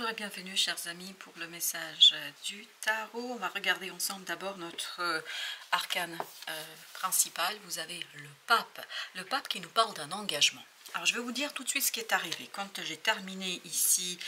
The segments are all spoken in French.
Bonjour et bienvenue chers amis pour le message du tarot. On va regarder ensemble d'abord notre arcane principal. Vous avez le pape qui nous parle d'un engagement. Alors je vais vous dire tout de suite ce qui est arrivé. Quand j'ai terminé ici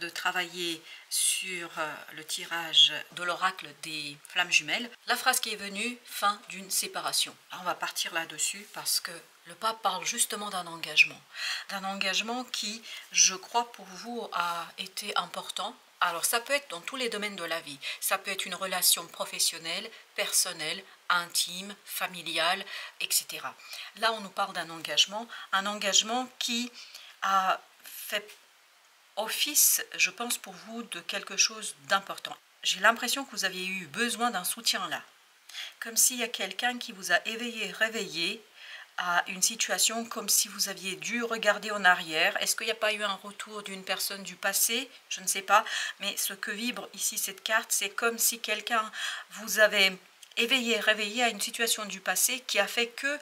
de travailler sur le tirage de l'oracle des flammes jumelles, la phrase qui est venue, fin d'une séparation. Alors on va partir là-dessus parce que le pape parle justement d'un engagement qui, je crois, pour vous a été important. Alors ça peut être dans tous les domaines de la vie, ça peut être une relation professionnelle, personnelle, intime, familiale, etc. Là on nous parle d'un engagement qui a fait office, je pense pour vous, de quelque chose d'important. J'ai l'impression que vous aviez eu besoin d'un soutien là, comme s'il y a quelqu'un qui vous a éveillé, réveillé, à une situation comme si vous aviez dû regarder en arrière. Est-ce qu'il n'y a pas eu un retour d'une personne du passé? Je ne sais pas, mais ce que vibre ici cette carte, c'est comme si quelqu'un vous avait éveillé, réveillé à une situation du passé qui a fait que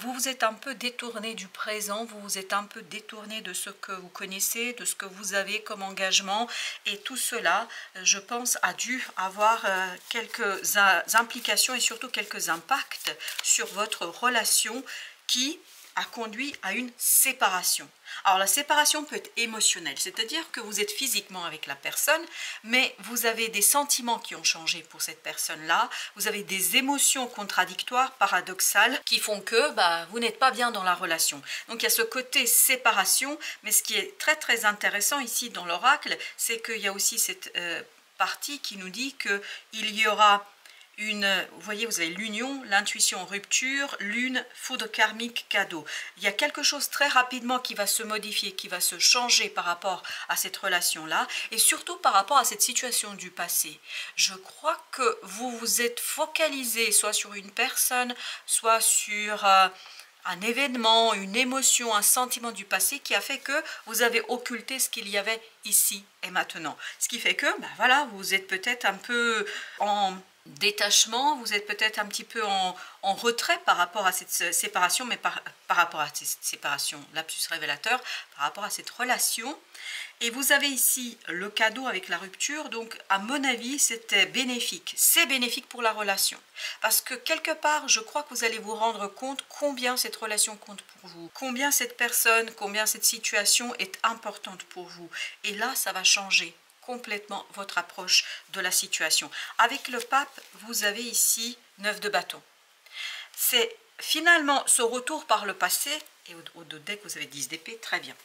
vous vous êtes un peu détourné du présent, vous vous êtes un peu détourné de ce que vous connaissez, de ce que vous avez comme engagement, et tout cela, je pense, a dû avoir quelques implications et surtout quelques impacts sur votre relation qui a conduit à une séparation. Alors la séparation peut être émotionnelle, c'est-à-dire que vous êtes physiquement avec la personne, mais vous avez des sentiments qui ont changé pour cette personne-là, vous avez des émotions contradictoires, paradoxales, qui font que vous n'êtes pas bien dans la relation. Donc il y a ce côté séparation, mais ce qui est très très intéressant ici dans l'oracle, c'est qu'il y a aussi cette partie qui nous dit qu'il y aura vous voyez, vous avez l'union, l'intuition, rupture, lune, foudre karmique, cadeau. Il y a quelque chose très rapidement qui va se modifier, qui va se changer par rapport à cette relation-là et surtout par rapport à cette situation du passé. Je crois que vous vous êtes focalisé soit sur une personne, soit sur un événement, une émotion, un sentiment du passé qui a fait que vous avez occulté ce qu'il y avait ici et maintenant. Ce qui fait que, voilà, vous êtes peut-être un peu en détachement, vous êtes peut-être un petit peu en retrait par rapport à cette séparation, mais par rapport à cette séparation, lapsus révélateur, par rapport à cette relation. Et vous avez ici le cadeau avec la rupture, donc à mon avis c'était bénéfique, c'est bénéfique pour la relation. Parce que quelque part, je crois que vous allez vous rendre compte combien cette relation compte pour vous, combien cette personne, combien cette situation est importante pour vous. Et là, ça va changer complètement votre approche de la situation. Avec le pape, vous avez ici 9 de bâton. C'est finalement ce retour par le passé, et au dos deck vous avez 10 d'épée, très bien.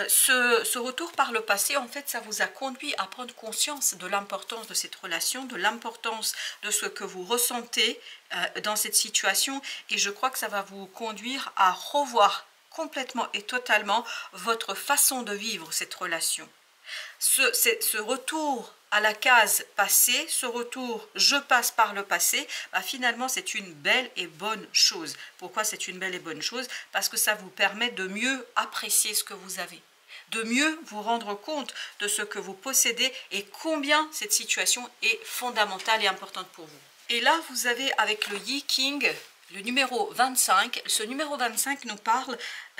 Ce retour par le passé, en fait, ça vous a conduit à prendre conscience de l'importance de cette relation, de l'importance de ce que vous ressentez dans cette situation, et je crois que ça va vous conduire à revoir complètement et totalement votre façon de vivre cette relation. Ce retour à la case passée, ce retour je passe par le passé, finalement c'est une belle et bonne chose. Pourquoi c'est une belle et bonne chose? Parce que ça vous permet de mieux apprécier ce que vous avez, de mieux vous rendre compte de ce que vous possédez et combien cette situation est fondamentale et importante pour vous. Et là vous avez avec le Yi King le numéro 25, ce numéro 25 nous parle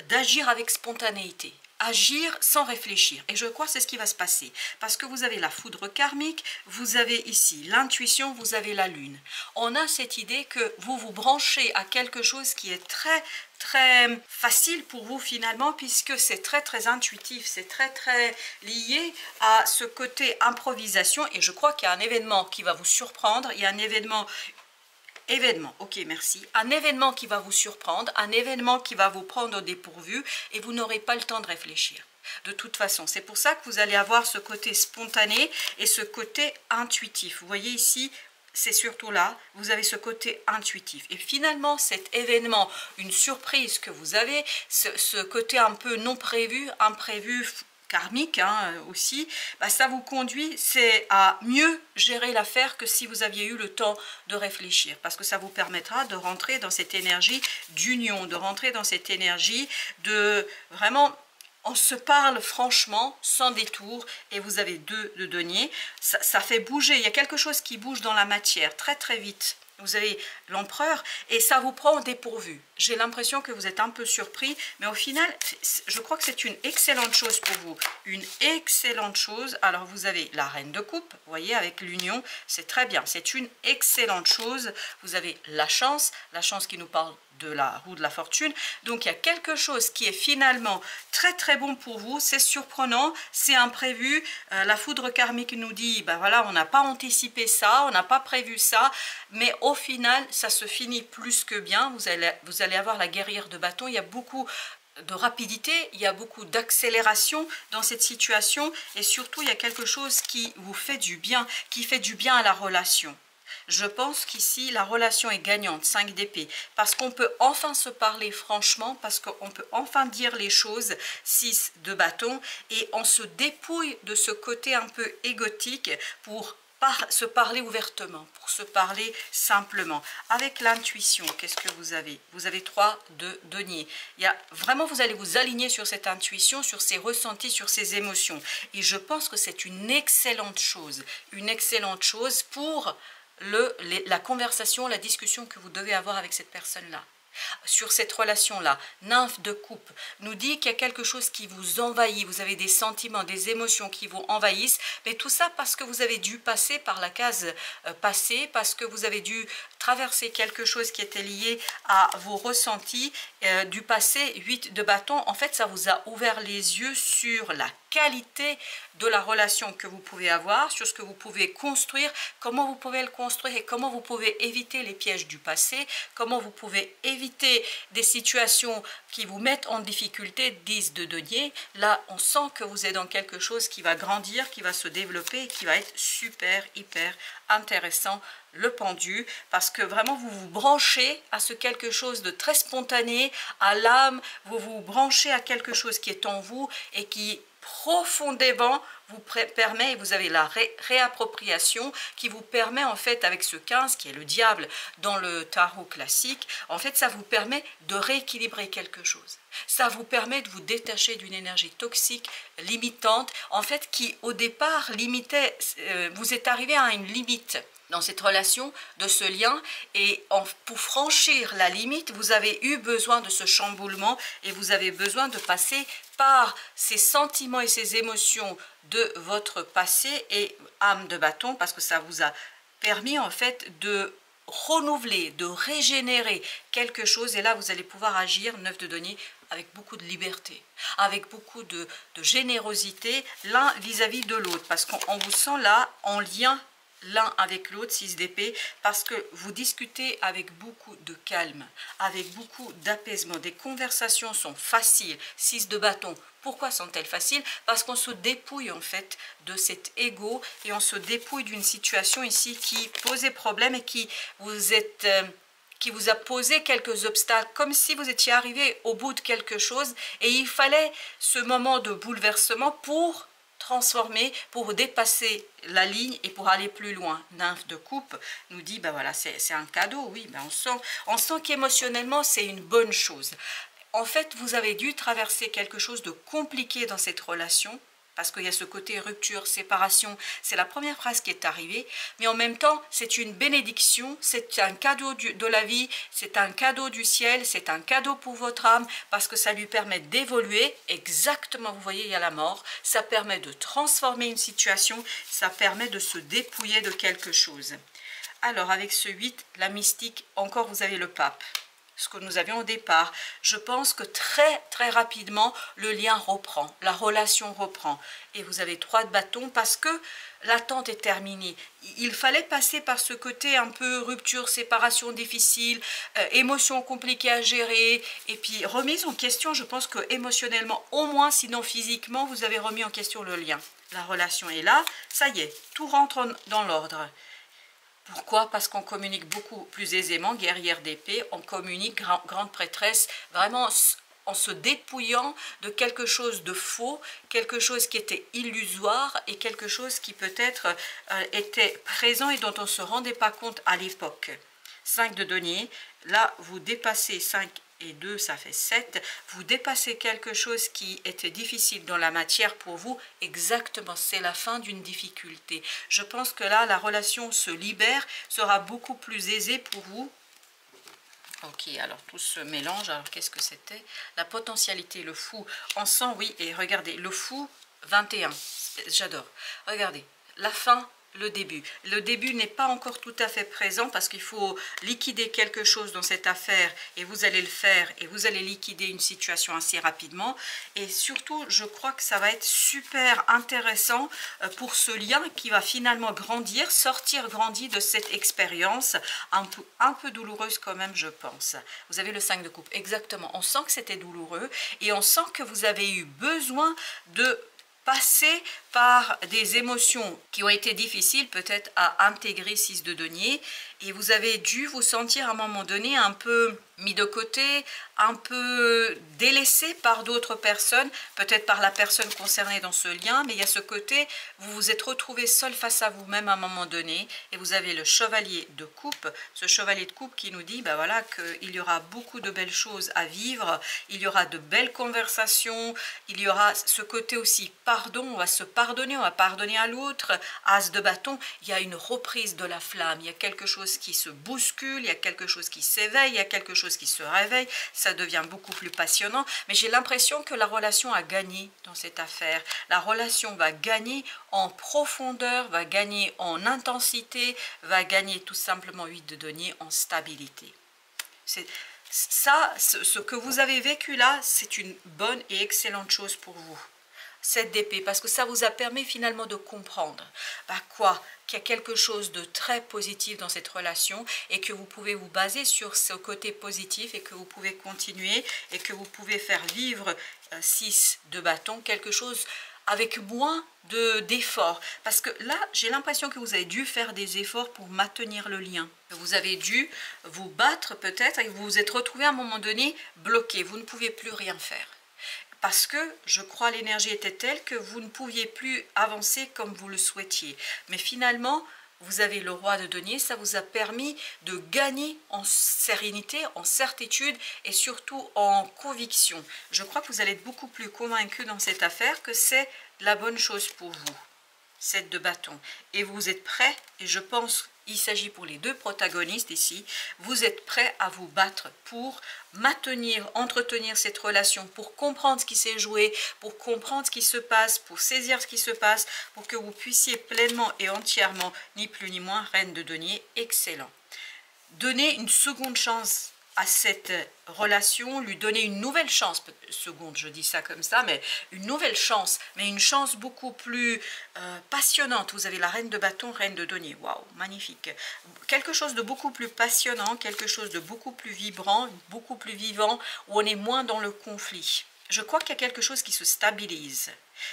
d'agir avec spontanéité. Agir sans réfléchir, et je crois que c'est ce qui va se passer, parce que vous avez la foudre karmique, vous avez ici l'intuition, vous avez la lune. On a cette idée que vous vous branchez à quelque chose qui est très très facile pour vous finalement, puisque c'est très très intuitif, c'est très très lié à ce côté improvisation, et je crois qu'il y a un événement qui va vous surprendre, il y a un événement, ok, merci. Un événement qui va vous surprendre, un événement qui va vous prendre au dépourvu et vous n'aurez pas le temps de réfléchir. De toute façon, c'est pour ça que vous allez avoir ce côté spontané et ce côté intuitif. Vous voyez ici, c'est surtout là, vous avez ce côté intuitif. Et finalement, cet événement, une surprise que vous avez, ce côté un peu non prévu, imprévu, karmique aussi, ça vous conduit à mieux gérer l'affaire que si vous aviez eu le temps de réfléchir, parce que ça vous permettra de rentrer dans cette énergie d'union, de rentrer dans cette énergie de vraiment, on se parle franchement, sans détour, et vous avez 2 de denier, ça fait bouger, il y a quelque chose qui bouge dans la matière très très vite. Vous avez l'empereur et ça vous prend au dépourvu. j'ai l'impression que vous êtes un peu surpris, mais au final, je crois que c'est une excellente chose pour vous. Une excellente chose. Alors, vous avez la reine de coupe, vous voyez, avec l'union, c'est très bien. C'est une excellente chose. Vous avez la chance qui nous parle de la roue de la fortune. Donc, il y a quelque chose qui est finalement très, très bon pour vous. C'est surprenant, c'est imprévu. La foudre karmique nous dit, ben voilà, on n'a pas anticipé ça, on n'a pas prévu ça, mais au final, ça se finit plus que bien. Vous allez avoir la guerrière de bâton. Il y a beaucoup de rapidité, il y a beaucoup d'accélération dans cette situation et surtout, il y a quelque chose qui vous fait du bien, qui fait du bien à la relation. Je pense qu'ici, la relation est gagnante, 5 d'épée, parce qu'on peut enfin se parler franchement, parce qu'on peut enfin dire les choses, 6 de bâton, et on se dépouille de ce côté un peu égotique pour se parler ouvertement, pour se parler simplement. Avec l'intuition, qu'est-ce que vous avez? Vous avez 3 de denier. Il y a, vraiment, vous allez vous aligner sur cette intuition, sur ces ressentis, sur ces émotions. Et je pense que c'est une excellente chose pour la conversation, la discussion que vous devez avoir avec cette personne-là. Sur cette relation-là, nymphe de coupe nous dit qu'il y a quelque chose qui vous envahit, vous avez des sentiments, des émotions qui vous envahissent, mais tout ça parce que vous avez dû passer par la case passée, parce que vous avez dû traverser quelque chose qui était lié à vos ressentis du passé. 8 de bâton, en fait, ça vous a ouvert les yeux sur la qualité de la relation que vous pouvez avoir, sur ce que vous pouvez construire, comment vous pouvez le construire et comment vous pouvez éviter les pièges du passé, comment vous pouvez éviter des situations qui vous mettent en difficulté. 10 de denier, là on sent que vous êtes dans quelque chose qui va grandir, qui va se développer et qui va être super, hyper intéressant. Le pendu, parce que vraiment vous vous branchez à ce quelque chose de très spontané, à l'âme, vous vous branchez à quelque chose qui est en vous et qui profondément vous permet, et vous avez la réappropriation qui vous permet en fait avec ce 15 qui est le diable dans le tarot classique, en fait ça vous permet de rééquilibrer quelque chose. Ça vous permet de vous détacher d'une énergie toxique, limitante, en fait qui au départ limitait, vous êtes arrivé à une limite dans cette relation, de ce lien, et pour franchir la limite, vous avez eu besoin de ce chamboulement et vous avez besoin de passer par ces sentiments et ces émotions de votre passé et âme de bâton, parce que ça vous a permis en fait de renouveler, de régénérer quelque chose, et là vous allez pouvoir agir, 9 de denier, avec beaucoup de liberté, avec beaucoup de générosité l'un vis-à-vis de l'autre, parce qu'on vous sent là en lien l'un avec l'autre, 6 d'épée, parce que vous discutez avec beaucoup de calme, avec beaucoup d'apaisement. Des conversations sont faciles. 6 de bâton. Pourquoi sont-elles faciles? Parce qu'on se dépouille en fait de cet ego et on se dépouille d'une situation ici qui posait problème et qui vous a posé quelques obstacles, comme si vous étiez arrivé au bout de quelque chose et il fallait ce moment de bouleversement pour transformer, pour dépasser la ligne et pour aller plus loin. Nymphe de coupe nous dit, ben voilà, c'est un cadeau, oui, ben on sent qu'émotionnellement c'est une bonne chose. En fait, vous avez dû traverser quelque chose de compliqué dans cette relation, parce qu'il y a ce côté rupture, séparation, c'est la première phrase qui est arrivée, mais en même temps, c'est une bénédiction, c'est un cadeau de la vie, c'est un cadeau du ciel, c'est un cadeau pour votre âme, parce que ça lui permet d'évoluer, exactement, vous voyez, il y a la mort, ça permet de transformer une situation, ça permet de se dépouiller de quelque chose. Alors, avec ce 8, la mystique, encore vous avez le pape. Ce que nous avions au départ, je pense que très très rapidement le lien reprend, la relation reprend, et vous avez 3 de bâton parce que l'attente est terminée. Il fallait passer par ce côté un peu rupture, séparation difficile, émotions compliquées à gérer, et puis remise en question. Je pense que émotionnellement au moins, sinon physiquement, vous avez remis en question le lien. La relation est là, ça y est, tout rentre dans l'ordre. Pourquoi? Parce qu'on communique beaucoup plus aisément, guerrière d'épée, on communique, grande prêtresse, vraiment en se dépouillant de quelque chose de faux, quelque chose qui était illusoire et quelque chose qui peut-être était présent et dont on ne se rendait pas compte à l'époque. 5 de denier, là vous dépassez 5 et 2, ça fait 7, vous dépassez quelque chose qui était difficile dans la matière pour vous, exactement, c'est la fin d'une difficulté. Je pense que là, la relation se libère, sera beaucoup plus aisée pour vous. Ok, alors tout se mélange. Alors qu'est-ce que c'était? La potentialité, le fou. On sent, oui, et regardez, le fou 21. J'adore. Regardez, la fin, le début. Le début n'est pas encore tout à fait présent parce qu'il faut liquider quelque chose dans cette affaire et vous allez le faire et vous allez liquider une situation assez rapidement. Et surtout, je crois que ça va être super intéressant pour ce lien qui va finalement grandir, sortir grandi de cette expérience un peu douloureuse quand même, je pense. Vous avez le 5 de coupe, exactement. On sent que c'était douloureux et on sent que vous avez eu besoin de passer par des émotions qui ont été difficiles peut-être à intégrer 6 de denier et vous avez dû vous sentir à un moment donné un peu mis de côté, un peu délaissé par d'autres personnes, peut-être par la personne concernée dans ce lien, mais il y a ce côté, vous vous êtes retrouvé seul face à vous-même à un moment donné et vous avez le chevalier de coupe, ce chevalier de coupe qui nous dit ben voilà, qu'il y aura beaucoup de belles choses à vivre, il y aura de belles conversations, il y aura ce côté aussi pardon, on va se pardonner, on va pardonner à l'autre, as de bâton, il y a une reprise de la flamme, il y a quelque chose qui se bouscule, il y a quelque chose qui s'éveille, il y a quelque chose qui se réveille, ça devient beaucoup plus passionnant, mais j'ai l'impression que la relation a gagné dans cette affaire, la relation va gagner en profondeur, va gagner en intensité, va gagner tout simplement 8 de denier en stabilité. C'est ça, ce que vous avez vécu là, c'est une bonne et excellente chose pour vous. 7 d'épée, parce que ça vous a permis finalement de comprendre qu'il y a quelque chose de très positif dans cette relation et que vous pouvez vous baser sur ce côté positif et que vous pouvez continuer et que vous pouvez faire vivre 6 de bâton, quelque chose avec moins d'efforts. Parce que là, j'ai l'impression que vous avez dû faire des efforts pour maintenir le lien. Vous avez dû vous battre peut-être et vous vous êtes retrouvé à un moment donné bloqué. Vous ne pouviez plus rien faire. Parce que, je crois, l'énergie était telle que vous ne pouviez plus avancer comme vous le souhaitiez. Mais finalement, vous avez le roi de denier, ça vous a permis de gagner en sérénité, en certitude et surtout en conviction. Je crois que vous allez être beaucoup plus convaincu dans cette affaire que c'est la bonne chose pour vous. 7 de bâton. Et vous êtes prêts, et je pense il s'agit pour les deux protagonistes ici, vous êtes prêts à vous battre pour maintenir, entretenir cette relation, pour comprendre ce qui s'est joué, pour comprendre ce qui se passe, pour saisir ce qui se passe, pour que vous puissiez pleinement et entièrement, ni plus ni moins, reine de denier, excellent. Donnez une seconde chance à cette relation, lui donner une nouvelle chance, seconde, je dis ça comme ça, mais une nouvelle chance, mais une chance beaucoup plus passionnante. Vous avez la reine de bâton, reine de denier, waouh, magnifique. Quelque chose de beaucoup plus passionnant, quelque chose de beaucoup plus vibrant, beaucoup plus vivant, où on est moins dans le conflit. Je crois qu'il y a quelque chose qui se stabilise.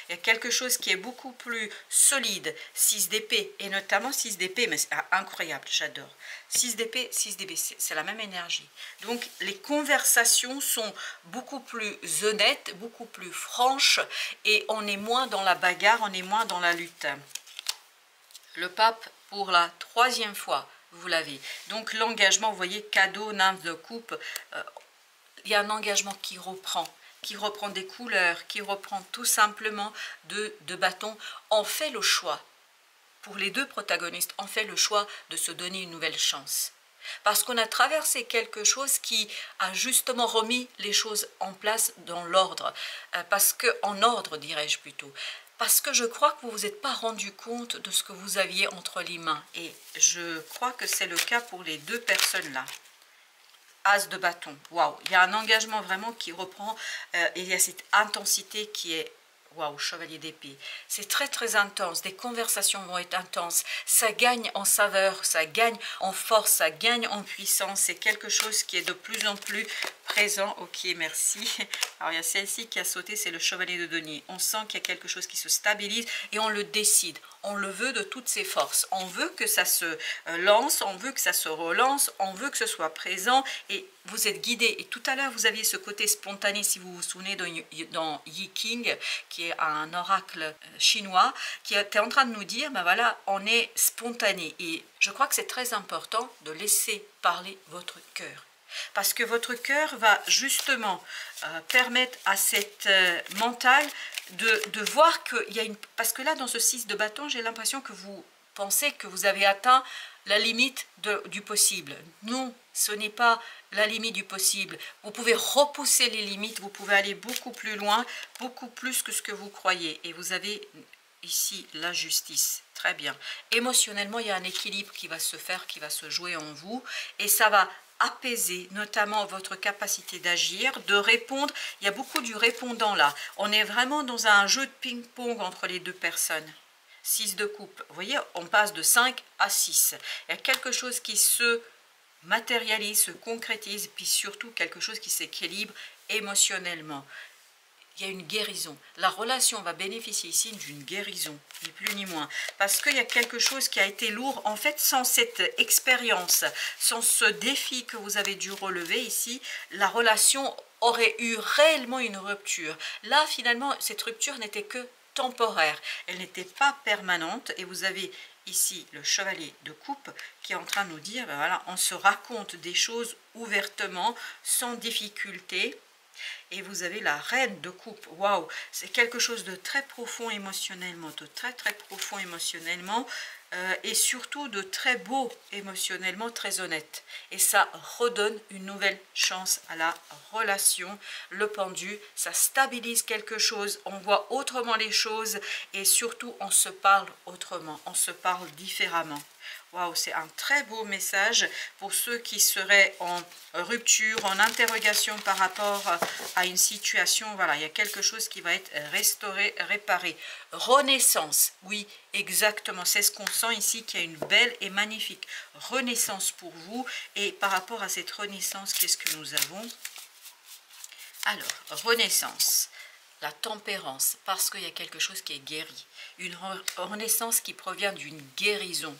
Il y a quelque chose qui est beaucoup plus solide, 6 d'épée, et notamment 6 d'épée, mais c'est incroyable, j'adore. 6 d'épée, c'est la même énergie. Donc les conversations sont beaucoup plus honnêtes, beaucoup plus franches, et on est moins dans la bagarre, on est moins dans la lutte. Le pape, pour la 3e fois, vous l'avez. Donc l'engagement, vous voyez, cadeau, nymphe de coupe, il y a un engagement qui reprend des couleurs, qui reprend tout simplement de bâton. On fait le choix, pour les deux protagonistes, on fait le choix de se donner une nouvelle chance. Parce qu'on a traversé quelque chose qui a justement remis les choses en place dans l'ordre. En ordre, dirais-je plutôt. Parce que je crois que vous ne vous êtes pas rendu compte de ce que vous aviez entre les mains. Et je crois que c'est le cas pour les deux personnes-là. As de bâton, waouh, il y a un engagement vraiment qui reprend et il y a cette intensité qui est, waouh, chevalier d'épée. C'est très très intense, des conversations vont être intenses, ça gagne en saveur, ça gagne en force, ça gagne en puissance, c'est quelque chose qui est de plus en plus présent. Ok, merci. Alors il y a celle-ci qui a sauté, c'est le chevalier de denier. On sent qu'il y a quelque chose qui se stabilise et on le décide. On le veut de toutes ses forces. On veut que ça se lance, on veut que ça se relance, on veut que ce soit présent et vous êtes guidé. Et tout à l'heure, vous aviez ce côté spontané, si vous vous souvenez, dans Yi King, qui est un oracle chinois, qui était en train de nous dire, ben voilà, on est spontané. Et je crois que c'est très important de laisser parler votre cœur. Parce que votre cœur va justement permettre à cette mentale de voir qu'il y a une... Parce que là, dans ce 6 de bâton, j'ai l'impression que vous pensez que vous avez atteint la limite du possible. Non, ce n'est pas la limite du possible. Vous pouvez repousser les limites, vous pouvez aller beaucoup plus loin, beaucoup plus que ce que vous croyez. Et vous avez ici la justice. Très bien. Émotionnellement, il y a un équilibre qui va se faire, qui va se jouer en vous. Et ça va apaiser notamment votre capacité d'agir, de répondre. Il y a beaucoup du répondant là. On est vraiment dans un jeu de ping-pong entre les deux personnes. 6 de coupe. Vous voyez, on passe de 5 à 6. Il y a quelque chose qui se matérialise, se concrétise, puis surtout quelque chose qui s'équilibre émotionnellement. Il y a une guérison. La relation va bénéficier ici d'une guérison, ni plus ni moins. Parce qu'il y a quelque chose qui a été lourd. En fait, sans cette expérience, sans ce défi que vous avez dû relever ici, la relation aurait eu réellement une rupture. Là, finalement, cette rupture n'était que temporaire. Elle n'était pas permanente. Et vous avez ici le chevalier de coupe qui est en train de nous dire, ben voilà, on se raconte des choses ouvertement, sans difficulté. Et vous avez la reine de coupe. Waouh, c'est quelque chose de très profond émotionnellement, de très très profond émotionnellement, et surtout de très beau émotionnellement, très honnête. Et ça redonne une nouvelle chance à la relation. Le pendu, ça stabilise quelque chose, on voit autrement les choses et surtout on se parle autrement, on se parle différemment. Waouh, c'est un très beau message pour ceux qui seraient en rupture, en interrogation par rapport à une situation. Voilà, il y a quelque chose qui va être restauré, réparé. Renaissance, oui, exactement. C'est ce qu'on sent ici, qu'il y a une belle et magnifique renaissance pour vous. Et par rapport à cette renaissance, qu'est-ce que nous avons? Alors, renaissance. La tempérance, parce qu'il y a quelque chose qui est guéri. Une renaissance qui provient d'une guérison.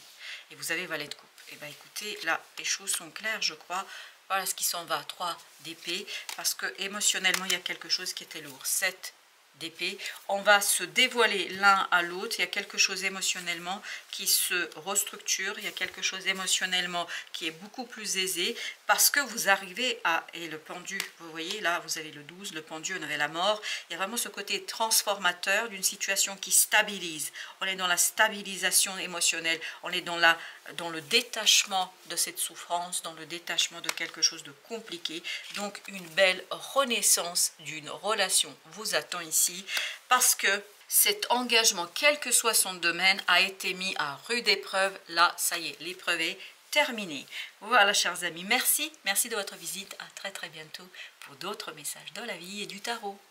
Et vous avez valet de coupe. Et bien écoutez, là, les choses sont claires, je crois. Voilà ce qui s'en va. 3 d'épée. Parce que émotionnellement, il y a quelque chose qui était lourd. 7 d'épée. On va se dévoiler l'un à l'autre. Il y a quelque chose émotionnellement qui se restructure. Il y a quelque chose émotionnellement qui est beaucoup plus aisé. Parce que vous arrivez à... Et le pendu, vous voyez, là, vous avez le 12, le pendu, on avait la mort. Il y a vraiment ce côté transformateur d'une situation qui stabilise. On est dans la stabilisation émotionnelle. On est dans le détachement de cette souffrance, dans le détachement de quelque chose de compliqué. Donc, une belle renaissance d'une relation vous attend ici. Parce que cet engagement, quel que soit son domaine, a été mis à rude épreuve. Là, ça y est, l'épreuve est terminée. Voilà, chers amis, merci de votre visite. À très très bientôt pour d'autres messages de la vie et du tarot.